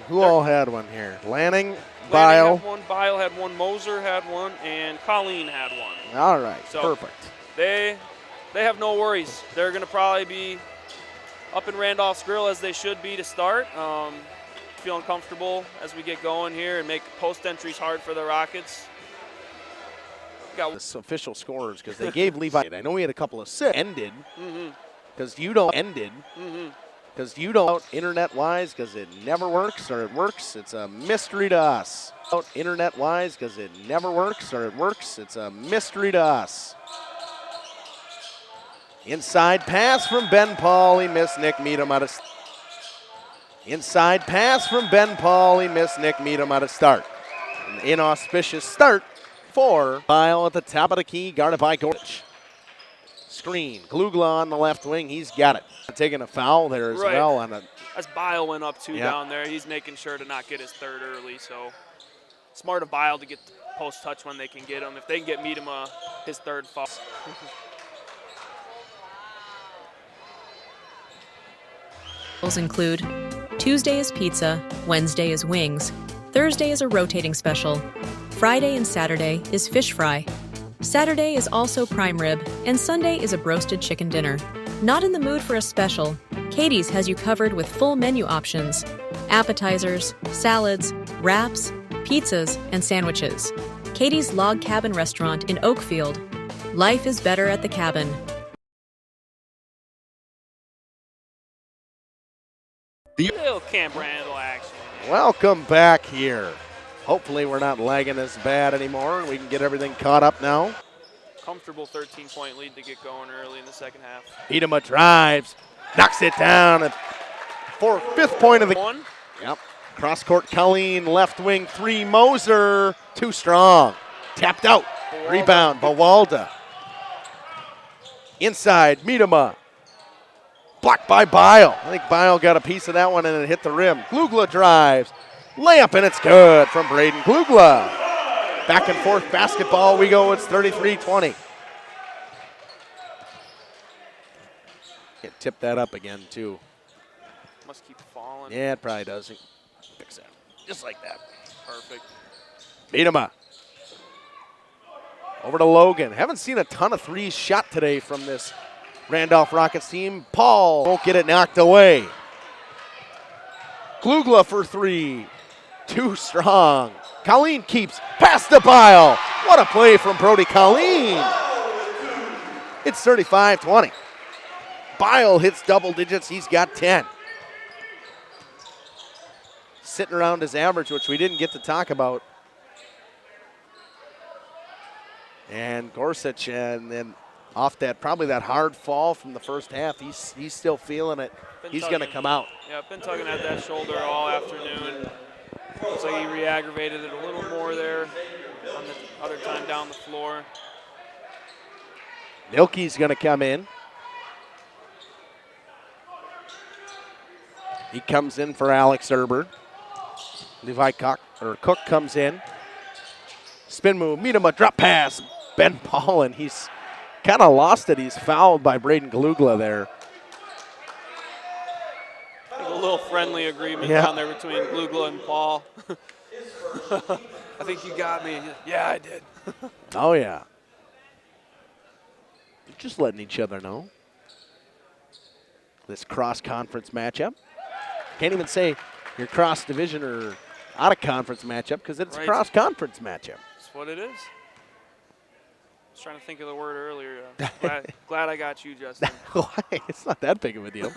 Who all had one here? Lanning, Bile. Had 1, Bile had 1, Moser had 1, and Colleen had 1. All right, so perfect. They have no worries. They're going to probably be up in Randolph's grill as they should be to start. Feeling comfortable as we get going here and make post entries hard for the Rockets. Got this official scores because they gave Levi. I know he had a couple of assists. Ended because you don't because you don't internet-wise because it never works or it works. It's a mystery to us. Internet-wise because it never works or it works. It's a mystery to us. Inside pass from Ben Paul. He missed Nick Meadham out of. Inside pass from Ben Paul. He missed Nick Meadham out of start. An inauspicious start for Bile at the top of the key, guarded by Gorich. Screen. Glugla on the left wing. He's got it. Taking a foul there as well. On a, as Bile went up two down there, he's making sure to not get his third early. So smart of Bile to get the post touch when they can get him. If they can get Meadham his third foul. Include Tuesday is pizza, Wednesday is wings, Thursday is a rotating special, Friday and Saturday is fish fry, Saturday is also prime rib, and Sunday is a broasted chicken dinner. Not in the mood for a special? Katie's has you covered with full menu options, appetizers, salads, wraps, pizzas, and sandwiches. Katie's Log Cabin Restaurant in Oakfield. Life is better at the cabin. Little Camp Randall action. welcome back here. Hopefully we're not lagging as bad anymore and we can get everything caught up now. Comfortable 13-point lead to get going early in the second half. Edema drives, knocks it down for fifth point of the one. Yep. Cross court, Colleen, left wing three, Moser, too strong. Tapped out. Bawalda. Rebound, Bawalda. Inside, Miedema. Blocked by Bile. I think Bile got a piece of that one and it hit the rim. Glugla drives. Layup, and it's good from Braden Glugla. Back and forth basketball we go. It's 33-20. Can't tip that up again, too. Must keep falling. Yeah, it probably does. Fix that. Just like that. Perfect. Miedema. Over to Logan. Haven't seen a ton of threes shot today from this Randolph Rockets team. Paul won't get it knocked away. Glugla for three. Too strong. Colleen keeps past the Bile. What a play from Brody Colleen. It's 35-20. Bile hits double digits. He's got 10. Sitting around his average, which we didn't get to talk about. And Gorsuch, and then off that, probably that hard fall from the first half, he's still feeling it. He's going to come out. Yeah, been tugging at that shoulder all afternoon. Looks like he re-aggravated it a little more there on the other time down the floor. Milky's going to come in. He comes in for Alex Erber. Levi Cook comes in. Spin move, Miedema, drop pass. Ben Paul, and he's kind of lost it. He's fouled by Braden Glugla there. A little friendly agreement down there between Glugla and Paul. I think you got me. Yeah, I did. Oh, yeah. Just letting each other know. This cross-conference matchup. Can't even say your cross-division or out-of-conference matchup because it's a cross-conference matchup. That's what it is. I was trying to think of the word earlier. Glad I got you, Justin. It's not that big of a deal.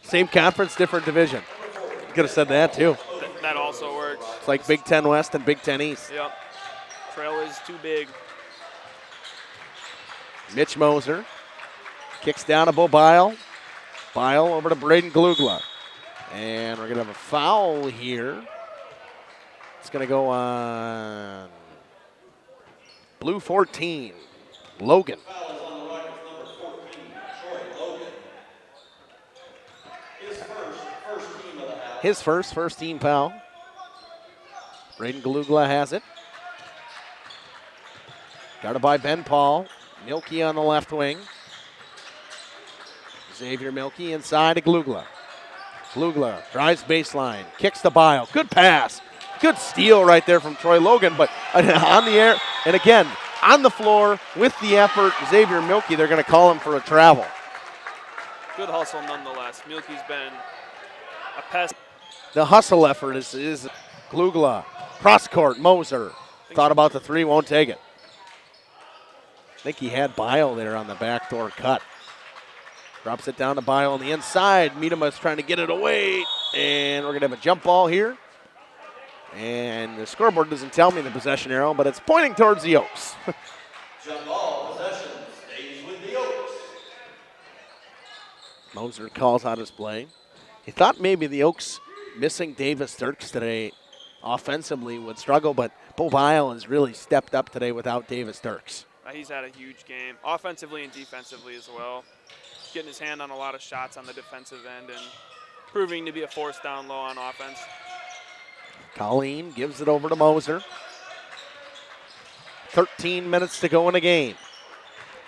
Same conference, different division. You could have said that, too. That also works. It's like Big Ten West and Big Ten East. Yep. Trail is too big. Mitch Moser kicks down to Bo Bile. Bile over to Braden Glugla. And we're going to have a foul here. It's going to go on blue 14, Logan. His first team foul. Braden Glugla has it. Guarded by Ben Paul. Milky on the left wing. Xavier Milky inside to Glugla. Glugla drives baseline, kicks the Bile. Good pass. Good steal right there from Troy Logan, but on the air, and again, on the floor with the effort, Xavier Milky, they're going to call him for a travel. Good hustle nonetheless. Milky's been a pest. The hustle effort is Glugla. Cross court, Moser. Thought about the three, won't take it. I think he had Bile there on the backdoor cut. Drops it down to Bile on the inside. Miedema's trying to get it away, and we're going to have a jump ball here. And the scoreboard doesn't tell me the possession arrow, but it's pointing towards the Oaks. Jump ball, possession stays with the Oaks. Moser calls out his play. He thought maybe the Oaks missing Davis Dirks today offensively would struggle, but Bo Bile has really stepped up today without Davis Dirks. He's had a huge game, offensively and defensively as well. Getting his hand on a lot of shots on the defensive end and proving to be a force down low on offense. Colleen gives it over to Moser. 13 minutes to go in a game.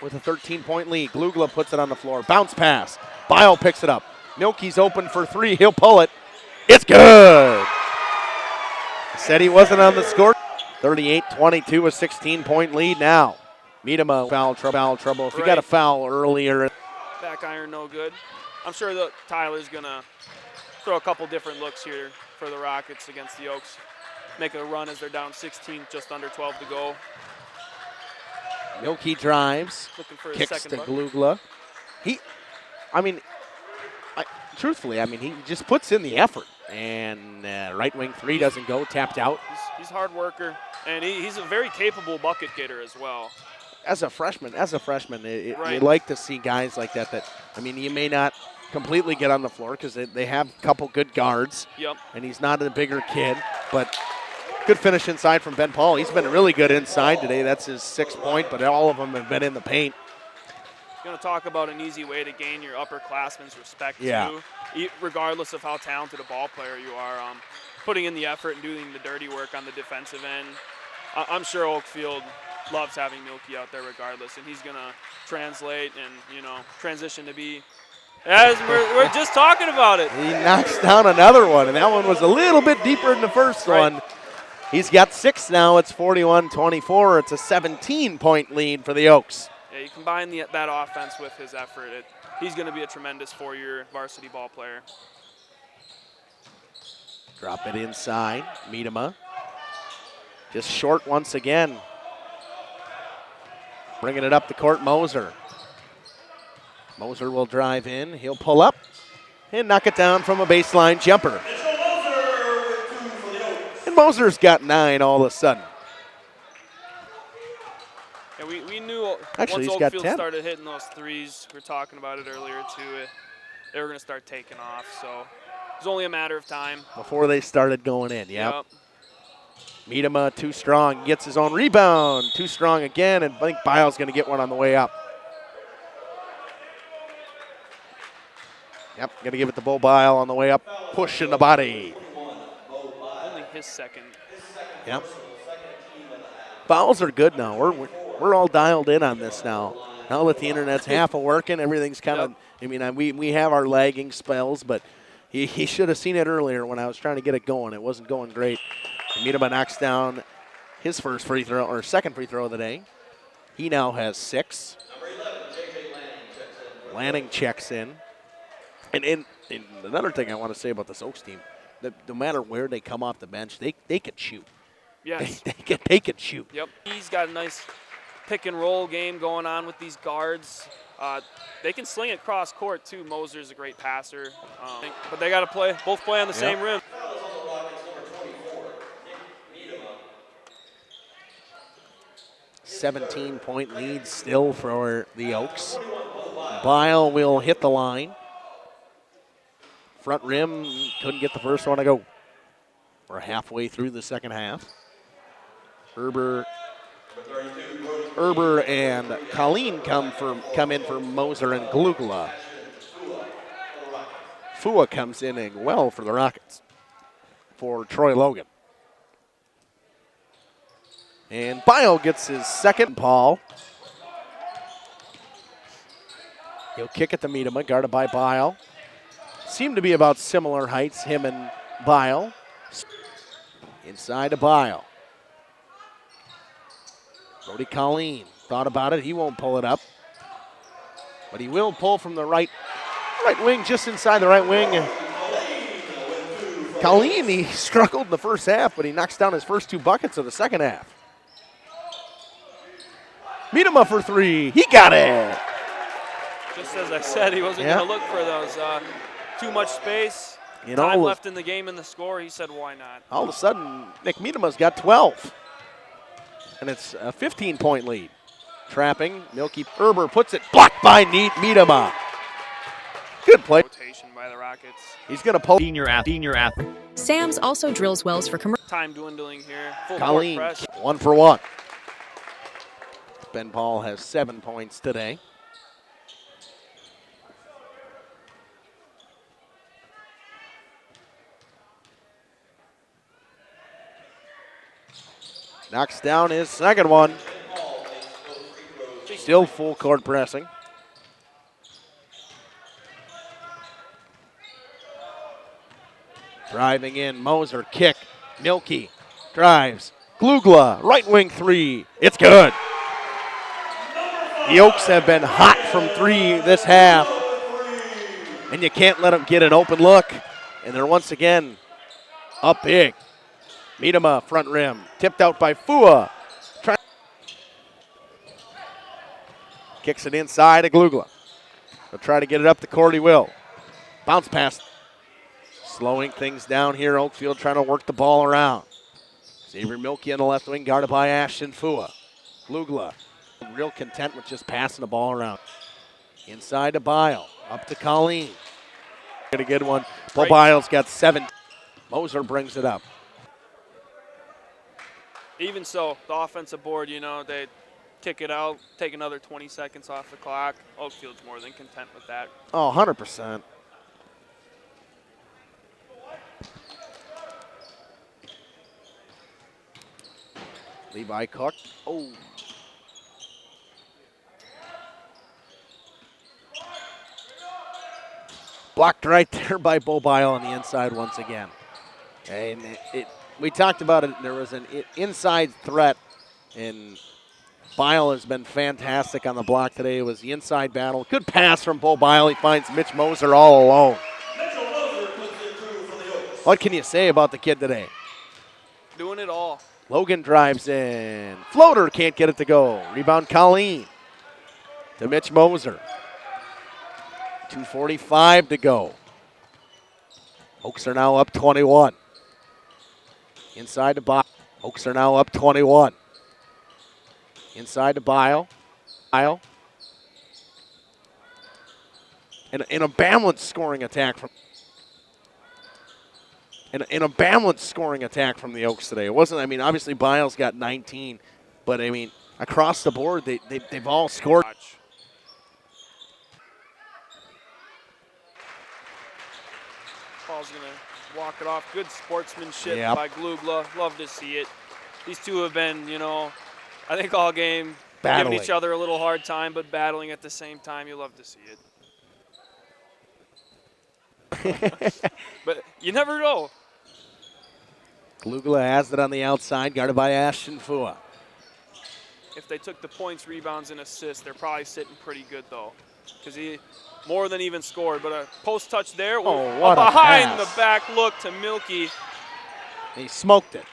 With a 13-point lead, Glugla puts it on the floor. Bounce pass. Bile picks it up. Milky's open for three. He'll pull it. It's good. Said he wasn't on the score. 38-22, a 16-point lead now. Miedema foul trouble. If you got a foul earlier. Back iron, no good. I'm sure that Tyler's going to throw a couple different looks here for the Rockets against the Oaks. Make a run as they're down 16, just under 12 to go. Milky drives, looking for kicks to Glugla. Truthfully, he just puts in the effort. And right wing three doesn't go, tapped out. He's a hard worker, and he's a very capable bucket getter as well. As a freshman, you like to see guys like that. You may not completely get on the floor because they have a couple good guards. Yep. And he's not a bigger kid, but good finish inside from Ben Paul. He's been really good inside today. That's his 6th point, but all of them have been in the paint. Going to talk about an easy way to gain your upperclassmen's respect too, regardless of how talented a ball player you are. Putting in the effort and doing the dirty work on the defensive end. I'm sure Oakfield loves having Milky out there regardless, and he's going to translate and transition to be, as we're just talking about it. He knocks down another one, and that one was a little bit deeper than the first one. He's got 6 now. It's 41-24. It's a 17-point lead for the Oaks. Yeah, you combine that offense with his effort, he's going to be a tremendous 4-year varsity ball player. Drop it inside. Miedema. Just short once again. Bringing it up the court, Moser. Moser will drive in. He'll pull up and knock it down from a baseline jumper. And Moser's got 9 all of a sudden. And we knew Actually, once he's got Oakfield 10. started hitting those threes, we were talking about it earlier too, they were going to start taking off. So it was only a matter of time. Before they started going in, yep. Miedema too strong, gets his own rebound. Too strong again, and I think Bile's going to get one on the way up. Yep, going to give it to Bo Bile on the way up. Push in the body. Only his second. Yep. Fouls are good now. We're all dialed in on this now. Now that the internet's half a working, everything's kind of. We have our lagging spells, but he should have seen it earlier when I was trying to get it going. It wasn't going great. Miedema knocks down his first free throw, or second free throw of the day. He now has 6. Lanning checks in. And another thing I want to say about this Oaks team, that no matter where they come off the bench, they can shoot. Yes. They can shoot. Yep. He's got a nice pick and roll game going on with these guards. They can sling it cross court too. Moser's a great passer, but they got to both play on the same rim. 17-point lead still for the Oaks. Bile will hit the line. Front rim, couldn't get the first one to go. We're halfway through the second half. Erber and Colleen come in for Moser and Glugla. Fua comes in well for the Rockets for Troy Logan. And Bile gets his second. Paul. He'll kick it to Miedema, guarded by Bile. Seem to be about similar heights, him and Bile. Inside to Bile. Brody Colleen thought about it. He won't pull it up. But he will pull from the right wing, just inside the right wing. Colleen, he struggled in the first half, but he knocks down his first 2 buckets of the second half. Miedema for three. He got it. Just as I said, he wasn't going to look for those. Too much space. Time left in the game and the score. He said, why not? All of a sudden, Nick Miedema's got 12. And it's a 15-point lead. Trapping. Milky Herber puts it. Blocked by Miedema. Good play. Rotation by the Rockets. He's going to poke. Senior athlete. Sam's also drills wells for commercial. Time dwindling here. Full court Colleen, press. 1 for 1. Ben Paul has 7 points today. Knocks down his second one. Still full court pressing. Driving in, Moser, kick, Milky, drives, Glugla, right wing three, it's good. The Oaks have been hot from three this half, and you can't let them get an open look, and they're once again up big. Miedema, front rim, tipped out by Fua. Kicks it inside to Glugla. They'll try to get it up the court, he will. Bounce pass. Slowing things down here, Oakfield trying to work the ball around. Xavier Milky on the left wing, guarded by Ashton Fua. Glugla, real content with just passing the ball around. Inside to Bile, up to Colleen. Get a good one. Bo Biles got 7. Moser brings it up. Even so, the offensive board, they kick it out, take another 20 seconds off the clock. Oakfield's more than content with that. Oh, 100%. Levi Cook. Oh. Blocked right there by Bo Bile on the inside once again. And we talked about it. There was an inside threat, and Bile has been fantastic on the block today. It was the inside battle. Good pass from Bo Bile. He finds Mitch Moser all alone. What can you say about the kid today? Doing it all. Logan drives in. Floater can't get it to go. Rebound Colleen to Mitch Moser. 2:45 to go. Oaks are now up 21. Inside to Bile. Oaks are now up 21. Inside to Bile. And a balanced scoring attack from a balanced scoring attack from the Oaks today. It wasn't, obviously Biles got 19, but across the board they've all scored. Paul's going to walk it off. Good sportsmanship Yep. by Glugla. Love to see it. These two have been, I think all game Battling. giving each other a little hard time, but battling at the same time. You love to see it. But you never know. Glugla has it on the outside, guarded by Ashton Fua. If they took the points, rebounds, and assists, they're probably sitting pretty good, though. Because he more than even scored. But a post touch there. Oh, what a behind pass. the back look to Milky. He smoked it.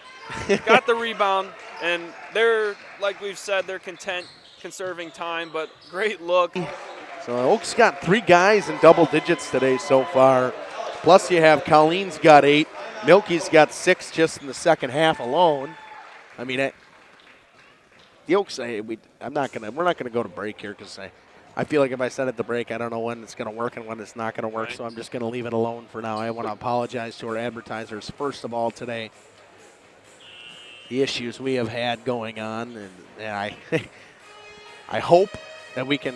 Got the rebound. And they're, like we've said, they're content conserving time. But great look. So Oaks got 3 guys in double digits today so far. Plus you have Colleen's got 8. Milky's got 6 just in the second half alone. The Oaks, we're not gonna go to break here because I feel like if I said at the break, I don't know when it's gonna work and when it's not gonna work. So I'm just gonna leave it alone for now. I want to apologize to our advertisers first of all today. The issues we have had going on, and I I hope that we can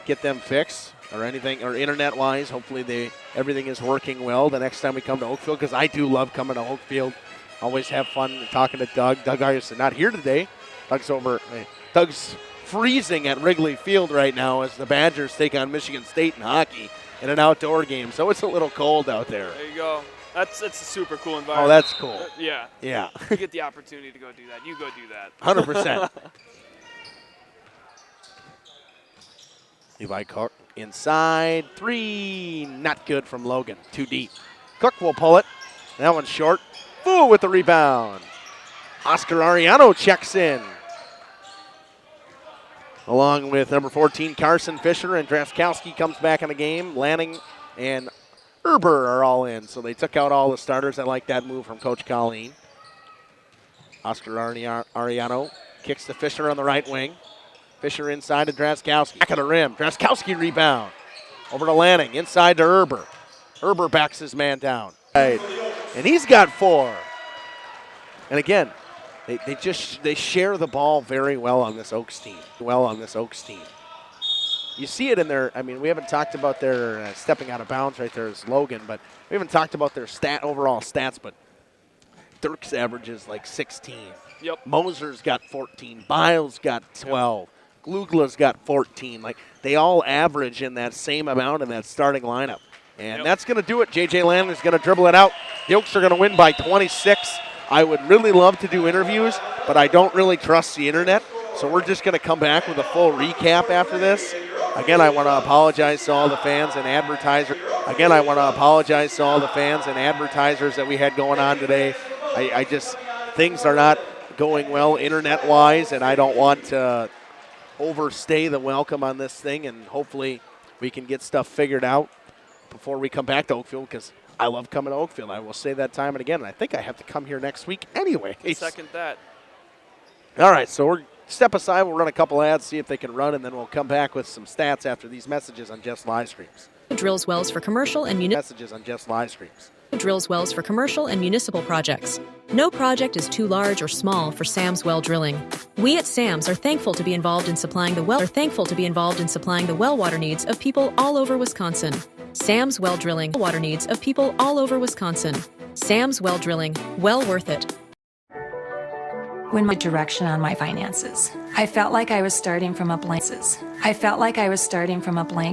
get them fixed. Or anything, or internet-wise, hopefully everything is working well the next time we come to Oakfield, because I do love coming to Oakfield. Always have fun talking to Doug. Doug is not here today. Doug's freezing at Wrigley Field right now as the Badgers take on Michigan State in hockey in an outdoor game. So it's a little cold out there. There you go. That's a super cool environment. Oh, that's cool. Yeah. Yeah. You get the opportunity to go do that. You go do that. 100%. Levi Cook inside. 3. Not good from Logan. Too deep. Cook will pull it. That one's short. Fu with the rebound. Oscar Ariano checks in. along with number 14, Carson Fisher, and Draskowski comes back in the game. Lanning and Erber are all in, so they took out all the starters. I like that move from Coach Colleen. Oscar Ariano kicks to Fisher on the right wing. Fisher inside to Draskowski. Back of the rim. Draskowski rebound. Over to Lanning. Inside to Erber. Erber backs his man down. Right. And he's got 4. And again, they share the ball very well on this Oaks team. You see it in their, I mean, we haven't talked about their stepping out of bounds right there is Logan, but we haven't talked about their overall stats, but Dirk's averages like 16. Yep. Moser's got 14. Biles got 12. Yep. Glugla's got 14. Like, they all average in that same amount in that starting lineup. And that's going to do it. J.J. Landon's going to dribble it out. The Oaks are going to win by 26. I would really love to do interviews, but I don't really trust the internet. So we're just going to come back with a full recap after this. Again, I want to apologize to all the fans and advertisers. That we had going on today. I just, things are not going well internet-wise, and I don't want to overstay the welcome on this thing, and hopefully we can get stuff figured out before we come back to Oakfield, because I love coming to Oakfield. I will say that time and again, and I think I have to come here next week anyway. Second that. All right, so we're step aside. We'll run a couple ads, see if they can run, and then we'll come back with some stats after these messages on Just Live Streams. Drills wells for commercial and municipal projects. No project is too large or small for Sam's Well Drilling. We at Sam's are thankful to be involved in supplying the well water needs of people all over Wisconsin. Sam's Well Drilling, water needs of people all over Wisconsin. Sam's Well Drilling, well worth it. When my direction on my finances, I felt like I was starting from a blank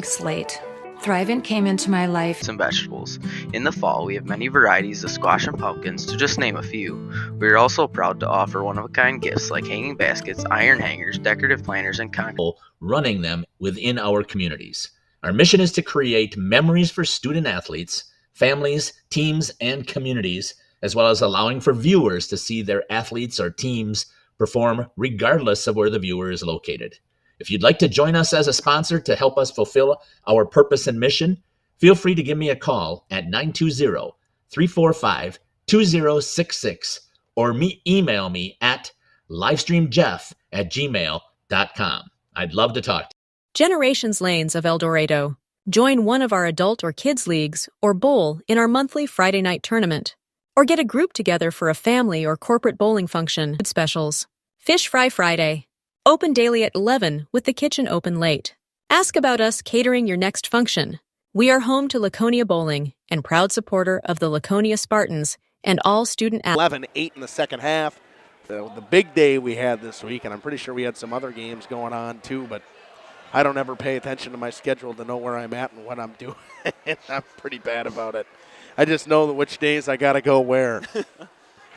slate. Thrivent came into my life. And vegetables. In the fall, we have many varieties of squash and pumpkins, to just name a few. We are also proud to offer one-of-a-kind gifts like hanging baskets, iron hangers, decorative planters, and concrete. Running them within our communities. Our mission is to create memories for student athletes, families, teams, and communities, as well as allowing for viewers to see their athletes or teams perform regardless of where the viewer is located. If you'd like to join us as a sponsor to help us fulfill our purpose and mission, feel free to give me a call at 920-345-2066 or email me at livestreamjeff@gmail.com. I'd love to talk to you. Generations Lanes of El Dorado. Join one of our adult or kids leagues or bowl in our monthly Friday night tournament. Or get a group together for a family or corporate bowling function. Food specials. Fish Fry Friday. Open daily at 11 with the kitchen open late. Ask about us catering your next function. We are home to Laconia Bowling and proud supporter of the Laconia Spartans and all student athletes. 11-8 in the second half. The big day we had this week, and I'm pretty sure we had some other games going on too, but I don't ever pay attention to my schedule to know where I'm at and what I'm doing. I'm pretty bad about it. I just know which days I got to go where.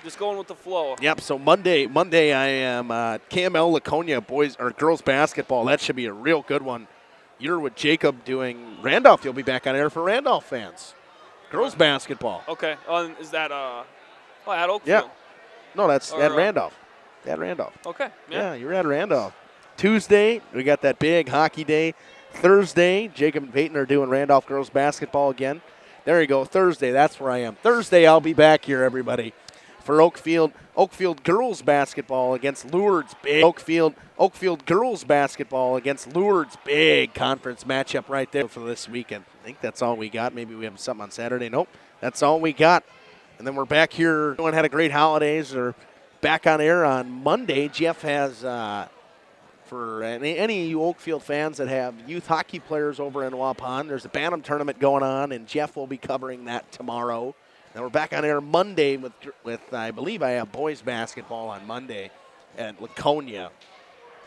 Just going with the flow. Yep, so Monday I am KML Laconia boys or girls basketball. That should be a real good one. You're with Jacob doing Randolph. You'll be back on air for Randolph fans. Girls basketball. Okay. Is that at Oakfield? Yeah. No, that's at Randolph. At Randolph. Okay. Yeah, you're at Randolph. Tuesday, we got that big hockey day. Thursday, Jacob and Peyton are doing Randolph girls basketball again. There you go. Thursday, that's where I am. Thursday, I'll be back here, everybody, for Oakfield girls basketball against Lourdes. Big Oakfield girls basketball against Lourdes. Big conference matchup right there for this weekend. I think that's all we got. Maybe we have something on Saturday. Nope, that's all we got. And then we're back here. Everyone had a great holidays. Or back on air on Monday. Jeff has for any of you Oakfield fans that have youth hockey players over in Waupun, there's a Bantam tournament going on, and Jeff will be covering that tomorrow. Then we're back on air Monday with I believe I have boys basketball on Monday at Laconia,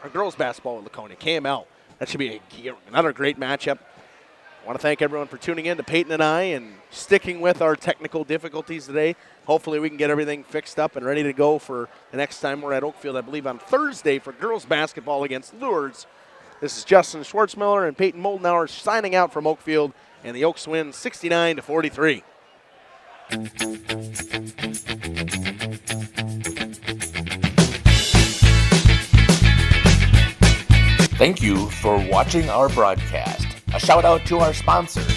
or girls basketball at Laconia, KML. That should be another great matchup. I want to thank everyone for tuning in to Peyton and I and sticking with our technical difficulties today. Hopefully we can get everything fixed up and ready to go for the next time we're at Oakfield, I believe on Thursday for girls basketball against Lourdes. This is Justin Schwartzmiller and Peyton Moldenauer signing out from Oakfield, and the Oaks win 69-43. Thank you for watching our broadcast. A shout out to our sponsors,